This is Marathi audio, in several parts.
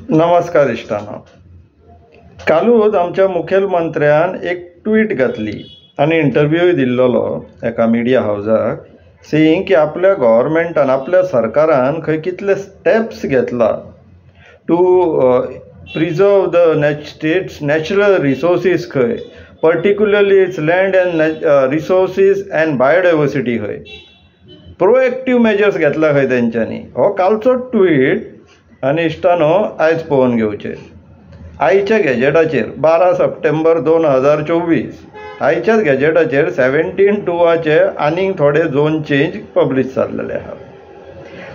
नमस्कार इश्टानो. कालूच आमच्या मुखेलमंत्र्यान एक ट्वीट घातली आनी इंटरव्यूय दिल्लो एका मिडिया हावजाक, सेयींग की आपल्या गव्हर्मेंटान आपल्या सरकारान खंय कितले स्टेप्स घेतला to preserve the state's natural resources, खंय particularly its land and resources and biodiversity, खंय प्रोएक्टिव्ह मेजर्स घेतला खंय तेंच्यांनी. हो कालचो ट्वीट आनी इश्टानो आयज पळोवन घेवचे. आयच्या गॅजेटाचेर 12 सप्टेंबर 2024 आयच्याच गॅजेटाचेर 17/2 आनीक थोडे झोन चेंज पब्लीश जाल्लेले आहा.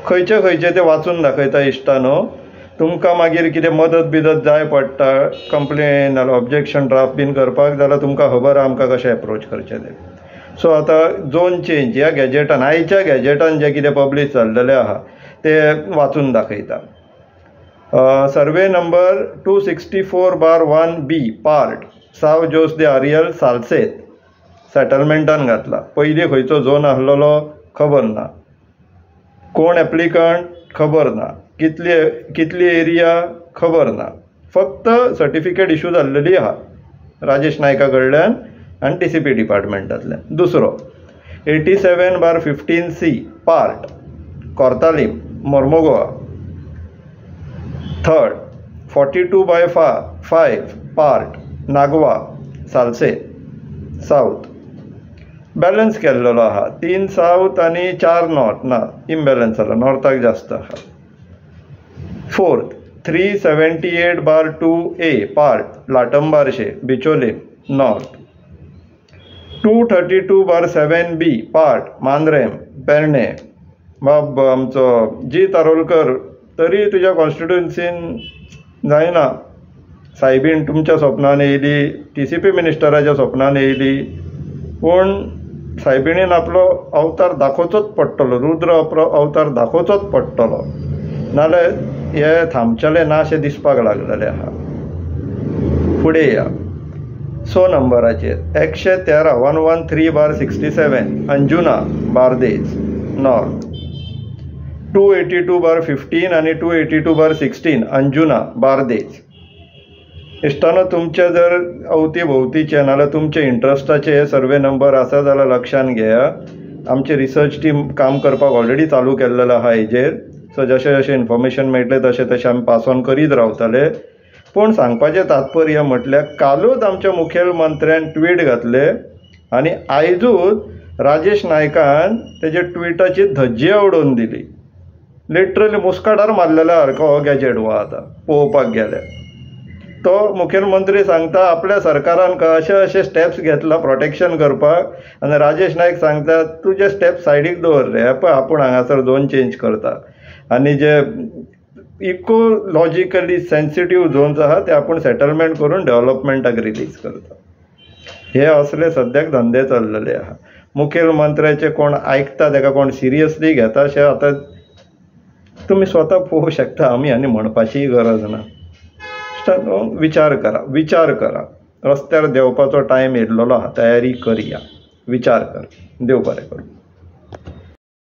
खंयचे ते वाचून दाखयता इश्टानो. तुमकां मागीर कितें मदत जाय पडटा, कंप्लेन नाल्यार ऑब्जेक्शन ड्राफ्ट बीन करपाक, जाल्यार तुमकां खबर आहा आमकां कशें एप्रोच करचें तें. सो आतां झोन चेंज ह्या गॅजेटान, आयच्या गॅजेटान जें कितें पब्लीश जाल्लेलें आहा तें वाचून दाखयता. सर्वे नंबर 264/1B पार्ट साव जोस दे आरियल सालसेत सेटलमेंटान घातला. पयलीं खंयचो झोन आसलेलो खबर ना, कोण एप्लिकंट खबर ना, कितली एरिया खबर ना, फक्त सर्टिफिकेट इश्यू जाल्लेली आहा राजेश नायका कडल्यान आनी TCP डिपार्टमेंटांतल्यान. दुसरो 87/15C part Cortalim Mormugao. Third 42/5 part Nagoa Salcete south. Balance केल्लेलो आहा 3 साउथ आनी 4 नॉर्थ. ना, इम्बॅलन्स जाला, नॉर्थाक जास्त आहा. Fourth 378/2A part Latambarcem Bicholim north. 232/7B part Mandrem Pernem. बाब आमचो जी तारोलकर, तरी तुज्या कॉन्स्टिट्युएन्सीन जायना. सायबीण तुमच्या स्वप्नान येयली, TCP मिनिस्टराच्या स्वप्नान येयली, पूण सायबिणीन आपलो अवतार दाखोवचोच पडटलो, रुद्र अवतार दाखोवचोच पडटलो, नाल्यार हे थांबचेले ना अशें दिसपाक लागलेलें आहा. फुडें या 6 नंबराचेर 113/113/67 अंजुना बार्देस नॉर्थ. 282/15 आनी 282/16 अंजुना बार्देस. इश्टानो, तुमचे जर अवती भोवतीचे नाल्यार तुमचे इंट्रस्टाचे सर्वे नंबर आसा जाल्यार लक्षान घेया. आमची रिसर्च टीम काम करपाक ऑलरेडी चालू केल्लेलो आहा हेजेर. सो जशें इन्फॉर्मेशन मेळटलें तशें आमी पास ऑन करीत रावतले. पूण सांगपाचें तात्पर्य म्हटल्यार कालूच आमच्या मुखेलमंत्र्यान ट्वीट घातले आनी आयजूच राजेश नायकान तेजे ट्विटाची धज्जी उडोवन दिली. लिटरली मुस्काटार मारलेल्या सारको हो गॅजेट हो आतां पळोवपाक गेल्यार. तो मुखेलमंत्री सांगता आपल्या सरकारान अशे स्टेप्स घेतला प्रोटेक्शन करपाक, आनी राजेश नायक सांगता तुजे स्टेप सायडीक दवर रे, पळय आपूण हांगासर झोन चेंज करता. आनी जे इकोलॉजिकली सेन्सिटीव झोन्स आहा ते आपूण सेटलमेंट करून डेव्हलपमेंटाक रिलीज करता. हे असले सद्याक धंदे चल्लेले आहा. मुखेलमंत्र्याचे कोण आयकता, ताका कोण सिरियसली घेता अशें आतां तुमी स्वता पळोवंक शकता. आमी आनी म्हणपाची गरज ना. विचार करा. रस्त्यार देंवपाचो टायम येयल्लो आहा, तयारी करया, विचार कर. देव बरें करूं.